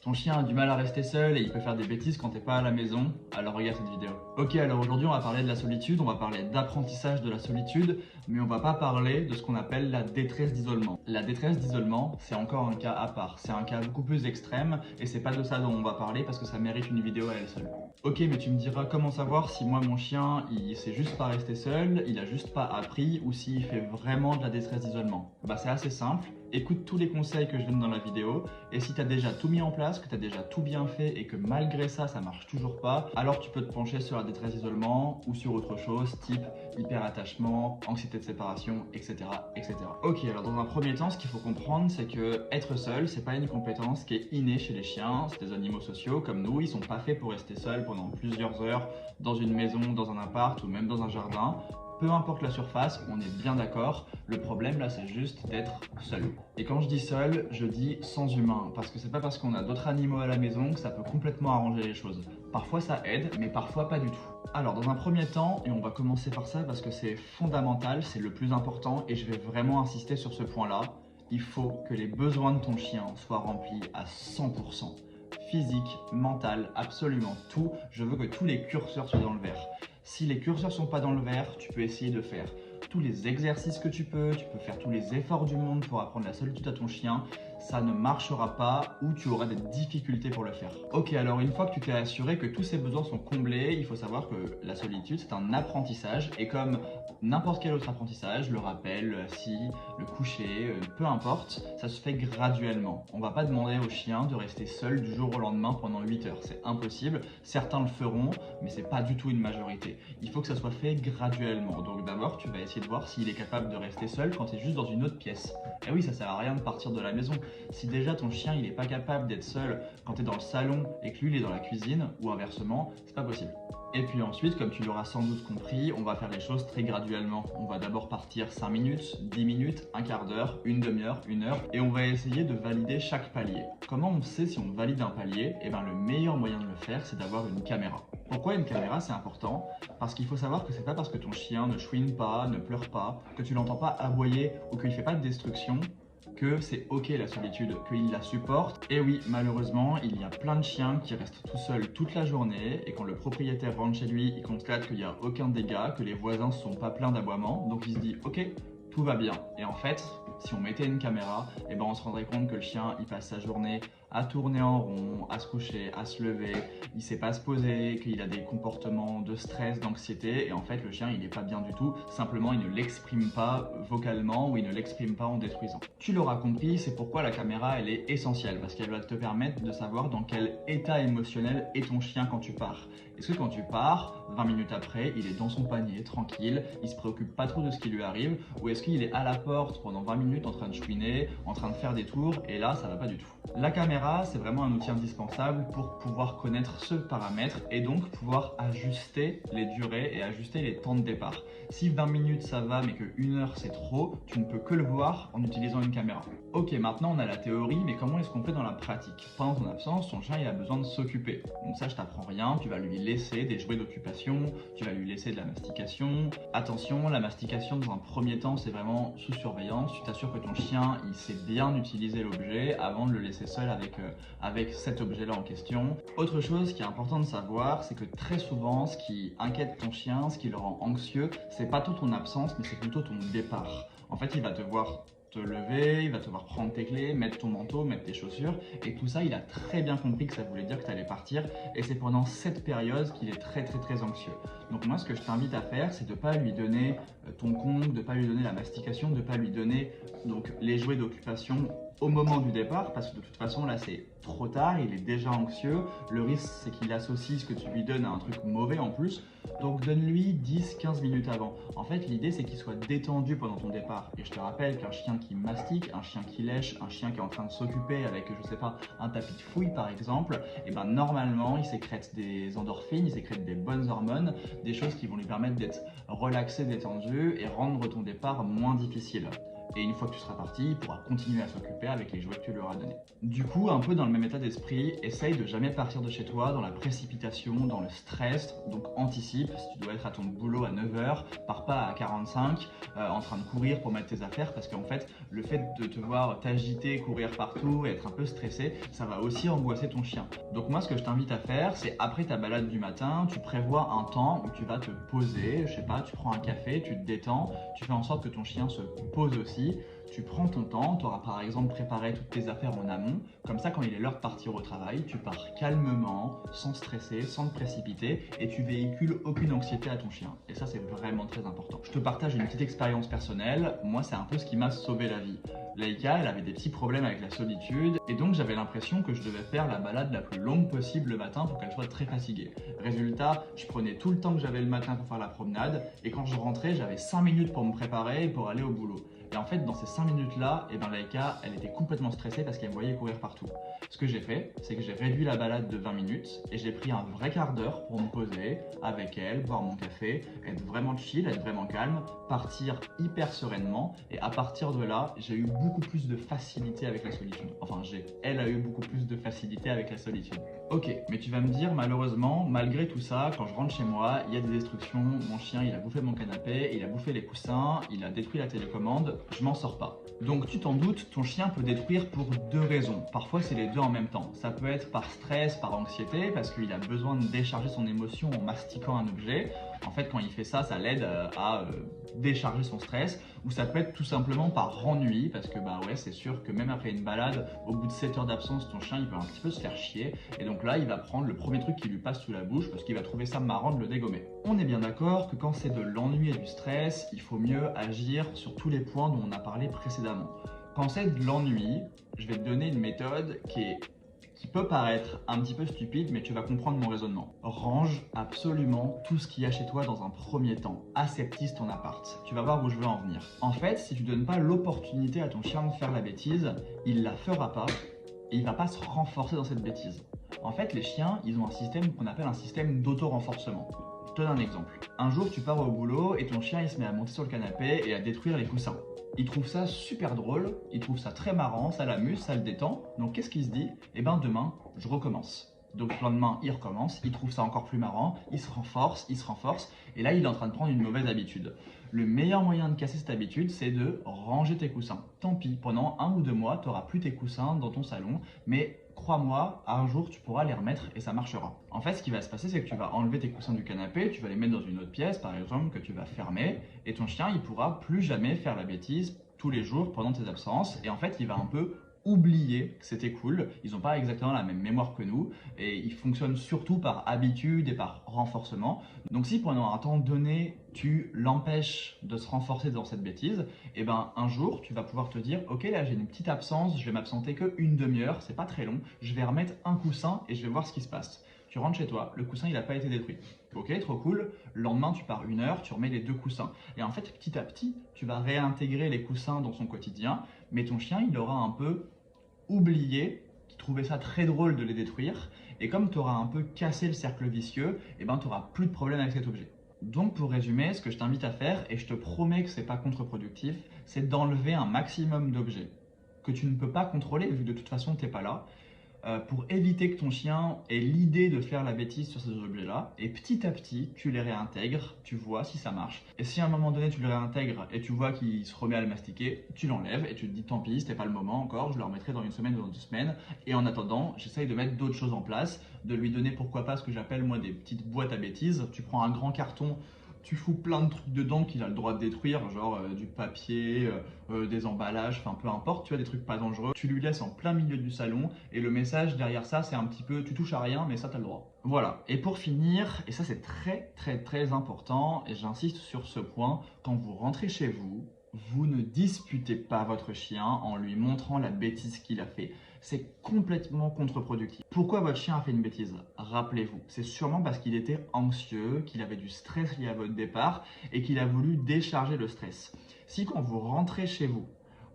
Ton chien a du mal à rester seul et il peut faire des bêtises quand t'es pas à la maison, alors regarde cette vidéo. Ok, alors aujourd'hui on va parler de la solitude, on va parler d'apprentissage de la solitude, mais on va pas parler de ce qu'on appelle la détresse d'isolement. La détresse d'isolement, c'est encore un cas à part, c'est un cas beaucoup plus extrême et c'est pas de ça dont on va parler parce que ça mérite une vidéo à elle seule. Ok, mais tu me diras comment savoir si moi mon chien il sait juste pas rester seul, il a juste pas appris ou s'il fait vraiment de la détresse d'isolement. Bah c'est assez simple. Écoute tous les conseils que je donne dans la vidéo et si tu as déjà tout mis en place, que tu as déjà tout bien fait et que malgré ça, ça marche toujours pas, alors tu peux te pencher sur la détresse d'isolement ou sur autre chose, type hyperattachement, anxiété de séparation, etc. etc. Ok, alors dans un premier temps, ce qu'il faut comprendre, c'est que être seul, c'est pas une compétence qui est innée chez les chiens, c'est des animaux sociaux comme nous, ils sont pas faits pour rester seuls pendant plusieurs heures dans une maison, dans un appart ou même dans un jardin. Peu importe la surface, on est bien d'accord, le problème là c'est juste d'être seul. Et quand je dis seul, je dis sans humain, parce que c'est pas parce qu'on a d'autres animaux à la maison que ça peut complètement arranger les choses. Parfois ça aide, mais parfois pas du tout. Alors dans un premier temps, et on va commencer par ça parce que c'est fondamental, c'est le plus important et je vais vraiment insister sur ce point-là, il faut que les besoins de ton chien soient remplis à 100%. Physique, mental, absolument tout, je veux que tous les curseurs soient dans le vert. Si les curseurs sont pas dans le vert, tu peux essayer de faire tous les exercices que tu peux faire tous les efforts du monde pour apprendre la solitude à ton chien, ça ne marchera pas ou tu auras des difficultés pour le faire. Ok, alors une fois que tu t'es assuré que tous ces besoins sont comblés, il faut savoir que la solitude c'est un apprentissage et comme n'importe quel autre apprentissage, le rappel, le assis, le coucher, peu importe, ça se fait graduellement. On va pas demander au chien de rester seul du jour au lendemain pendant 8 heures, c'est impossible. Certains le feront, mais c'est pas du tout une majorité. Il faut que ça soit fait graduellement. Donc d'abord, tu vas essayer de voir s'il est capable de rester seul quand tu es juste dans une autre pièce. Et oui, ça sert à rien de partir de la maison. Si déjà ton chien il est pas capable d'être seul quand tu es dans le salon et que lui il est dans la cuisine ou inversement, c'est pas possible. Et puis ensuite, comme tu l'auras sans doute compris, on va faire les choses très graduellement. On va d'abord partir 5 minutes, 10 minutes, un quart d'heure, une demi-heure, une heure, et on va essayer de valider chaque palier. Comment on sait si on valide un palier? Eh bien, le meilleur moyen de le faire, c'est d'avoir une caméra. Pourquoi une caméra c'est important? Parce qu'il faut savoir que c'est pas parce que ton chien ne chouine pas, ne pleure pas, que tu l'entends pas aboyer ou qu'il fait pas de destruction que c'est ok la solitude, qu'il la supporte. Et oui, malheureusement, il y a plein de chiens qui restent tout seuls toute la journée et quand le propriétaire rentre chez lui, il constate qu'il n'y a aucun dégât, que les voisins ne sont pas pleins d'aboiements, donc il se dit ok, tout va bien. Et en fait, si on mettait une caméra, eh ben on se rendrait compte que le chien, il passe sa journée à tourner en rond, à se coucher, à se lever, il sait pas se poser, qu'il a des comportements de stress, d'anxiété, et en fait le chien il est pas bien du tout, simplement il ne l'exprime pas vocalement ou il ne l'exprime pas en détruisant. Tu l'auras compris, c'est pourquoi la caméra elle est essentielle, parce qu'elle va te permettre de savoir dans quel état émotionnel est ton chien quand tu pars. Est-ce que quand tu pars, 20 minutes après, il est dans son panier, tranquille, il se préoccupe pas trop de ce qui lui arrive, ou est-ce qu'il est à la porte pendant 20 minutes en train de chouiner, en train de faire des tours, et là ça va pas du tout. La caméra, c'est vraiment un outil indispensable pour pouvoir connaître ce paramètre et donc pouvoir ajuster les durées et ajuster les temps de départ. Si 20 minutes ça va mais que 1 heure c'est trop, tu ne peux que le voir en utilisant une caméra. Ok, maintenant on a la théorie, mais comment est-ce qu'on fait dans la pratique? Pendant ton absence, ton chien il a besoin de s'occuper. Donc ça je t'apprends rien, tu vas lui laisser des jouets d'occupation, tu vas lui laisser de la mastication. Attention, la mastication dans un premier temps c'est vraiment sous surveillance, tu t'assures que ton chien il sait bien utiliser l'objet avant de le laisser seul avec cet objet-là en question. Autre chose qui est important de savoir, c'est que très souvent, ce qui inquiète ton chien, ce qui le rend anxieux, c'est pas tout ton absence, mais c'est plutôt ton départ. En fait, il va te voir te lever, il va te voir prendre tes clés, mettre ton manteau, mettre tes chaussures, et tout ça, il a très bien compris que ça voulait dire que tu allais partir, et c'est pendant cette période qu'il est très anxieux. Donc moi, ce que je t'invite à faire, c'est de ne pas lui donner ton compte, de ne pas lui donner la mastication, de ne pas lui donner donc les jouets d'occupation au moment du départ, parce que de toute façon là c'est trop tard, il est déjà anxieux, le risque c'est qu'il associe ce que tu lui donnes à un truc mauvais en plus, donc donne-lui 10-15 minutes avant. En fait l'idée c'est qu'il soit détendu pendant ton départ, et je te rappelle qu'un chien qui mastique, un chien qui lèche, un chien qui est en train de s'occuper avec je sais pas un tapis de fouille par exemple, et ben normalement il sécrète des endorphines, il sécrète des bonnes hormones, des choses qui vont lui permettre d'être relaxé, détendu et rendre ton départ moins difficile. Et une fois que tu seras parti, il pourra continuer à s'occuper avec les jouets que tu lui auras donnés. Du coup, un peu dans le même état d'esprit, essaye de jamais partir de chez toi dans la précipitation, dans le stress. Donc anticipe, si tu dois être à ton boulot à 9 h, pars pas à 45 en train de courir pour mettre tes affaires, parce qu'en fait, le fait de te voir t'agiter, courir partout et être un peu stressé, ça va aussi angoisser ton chien. Donc moi, ce que je t'invite à faire, c'est après ta balade du matin, tu prévois un temps où tu vas te poser, je sais pas, tu prends un café, tu te détends, tu fais en sorte que ton chien se pose aussi. Tu prends ton temps, tu auras par exemple préparé toutes tes affaires en amont, comme ça quand il est l'heure de partir au travail, tu pars calmement, sans stresser, sans te précipiter et tu véhicules aucune anxiété à ton chien. Et ça c'est vraiment très important. Je te partage une petite expérience personnelle, moi c'est un peu ce qui m'a sauvé la vie. Laïka, elle avait des petits problèmes avec la solitude et donc j'avais l'impression que je devais faire la balade la plus longue possible le matin pour qu'elle soit très fatiguée. Résultat, je prenais tout le temps que j'avais le matin pour faire la promenade et quand je rentrais, j'avais 5 minutes pour me préparer et pour aller au boulot. Et en fait, dans ces 5 minutes-là, Laïka, elle était complètement stressée parce qu'elle me voyait courir partout. Ce que j'ai fait, c'est que j'ai réduit la balade de 20 minutes et j'ai pris un vrai quart d'heure pour me poser avec elle, boire mon café, être vraiment chill, être vraiment calme, partir hyper sereinement. Et à partir de là, j'ai eu beaucoup plus de facilité avec la solitude. Enfin, elle a eu beaucoup plus de facilité avec la solitude. Ok, mais tu vas me dire, malheureusement, malgré tout ça, quand je rentre chez moi, il y a des destructions. Mon chien, il a bouffé mon canapé, il a bouffé les coussins, il a détruit la télécommande, je m'en sors pas. Donc tu t'en doutes, ton chien peut détruire pour deux raisons. Parfois, c'est les deux en même temps. Ça peut être par stress, par anxiété, parce qu'il a besoin de décharger son émotion en mastiquant un objet. En fait, quand il fait ça, ça l'aide à décharger son stress. Ou ça peut être tout simplement par ennui, parce que bah ouais, c'est sûr que même après une balade, au bout de 7 heures d'absence, ton chien il peut un petit peu se faire chier. Et donc là, il va prendre le premier truc qui lui passe sous la bouche, parce qu'il va trouver ça marrant de le dégommer. On est bien d'accord que quand c'est de l'ennui et du stress, il faut mieux agir sur tous les points dont on a parlé précédemment. Quand c'est de l'ennui, je vais te donner une méthode qui peut paraître un petit peu stupide, mais tu vas comprendre mon raisonnement. Range absolument tout ce qu'il y a chez toi dans un premier temps. Aseptise ton appart. Tu vas voir où je veux en venir. En fait, si tu donnes pas l'opportunité à ton chien de faire la bêtise, il la fera pas et il va pas se renforcer dans cette bêtise. En fait, les chiens, ils ont un système qu'on appelle un système d'auto-renforcement. Je te donne un exemple. Un jour, tu pars au boulot et ton chien, il se met à monter sur le canapé et à détruire les coussins. Il trouve ça super drôle, il trouve ça très marrant, ça l'amuse, ça le détend. Donc qu'est-ce qu'il se dit? Eh ben demain, je recommence. Donc le lendemain, il recommence, il trouve ça encore plus marrant, il se renforce, et là il est en train de prendre une mauvaise habitude. Le meilleur moyen de casser cette habitude, c'est de ranger tes coussins. Tant pis, pendant 1 ou 2 mois, tu n'auras plus tes coussins dans ton salon, mais crois-moi, un jour tu pourras les remettre et ça marchera. En fait, ce qui va se passer, c'est que tu vas enlever tes coussins du canapé, tu vas les mettre dans une autre pièce, par exemple, que tu vas fermer, et ton chien, il pourra plus jamais faire la bêtise tous les jours pendant tes absences, et en fait, il va un peu oublier que c'était cool. Ils n'ont pas exactement la même mémoire que nous et ils fonctionnent surtout par habitude et par renforcement. Donc si pendant un temps donné, tu l'empêches de se renforcer dans cette bêtise, et ben un jour, tu vas pouvoir te dire ok, là j'ai une petite absence, je vais m'absenter que une demi-heure, c'est pas très long, je vais remettre un coussin et je vais voir ce qui se passe. Tu rentres chez toi, le coussin il n'a pas été détruit. Ok, trop cool. Le lendemain, tu pars 1 heure, tu remets les 2 coussins. Et en fait, petit à petit, tu vas réintégrer les coussins dans son quotidien, mais ton chien, il aura un peu oublié, qui trouvait ça très drôle de les détruire. Et comme tu auras un peu cassé le cercle vicieux, et ben tu n'auras plus de problème avec cet objet. Donc pour résumer, ce que je t'invite à faire, et je te promets que c'est pas contre-productif, c'est d'enlever un maximum d'objets que tu ne peux pas contrôler, vu que de toute façon tu n'es pas là, pour éviter que ton chien ait l'idée de faire la bêtise sur ces objets-là. Et petit à petit, tu les réintègres, tu vois si ça marche. Et si à un moment donné, tu le réintègres et tu vois qu'il se remet à le mastiquer, tu l'enlèves et tu te dis tant pis, c'était pas le moment encore, je le remettrai dans 1 semaine ou dans 2 semaines. Et en attendant, j'essaye de mettre d'autres choses en place, de lui donner pourquoi pas ce que j'appelle moi des petites boîtes à bêtises. Tu prends un grand carton, tu fous plein de trucs dedans qu'il a le droit de détruire, genre du papier, des emballages, enfin peu importe, tu vois, des trucs pas dangereux. Tu lui laisses en plein milieu du salon et le message derrière ça, c'est un petit peu tu touches à rien, mais ça t'as le droit. Voilà. Et pour finir, et ça c'est très important, et j'insiste sur ce point, quand vous rentrez chez vous, vous ne disputez pas votre chien en lui montrant la bêtise qu'il a fait. C'est complètement contre-productif. Pourquoi votre chien a fait une bêtise? Rappelez-vous, c'est sûrement parce qu'il était anxieux, qu'il avait du stress lié à votre départ et qu'il a voulu décharger le stress. Si quand vous rentrez chez vous,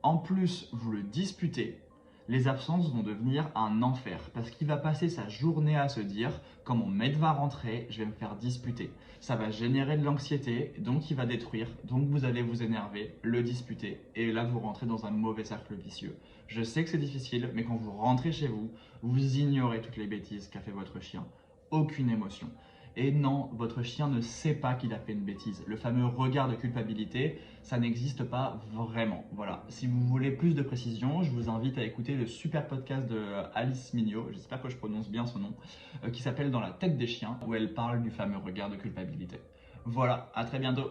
en plus vous le disputez, Les absences vont devenir un enfer parce qu'il va passer sa journée à se dire quand mon maître va rentrer, je vais me faire disputer. Ça va générer de l'anxiété, donc il va détruire, donc vous allez vous énerver, le disputer et là vous rentrez dans un mauvais cercle vicieux. Je sais que c'est difficile, mais quand vous rentrez chez vous, vous ignorez toutes les bêtises qu'a fait votre chien. Aucune émotion. Et non, votre chien ne sait pas qu'il a fait une bêtise. Le fameux regard de culpabilité, ça n'existe pas vraiment. Voilà. Si vous voulez plus de précision, je vous invite à écouter le super podcast de Alice Mignot, j'espère que je prononce bien son nom, qui s'appelle Dans la tête des chiens, où elle parle du fameux regard de culpabilité. Voilà, à très bientôt.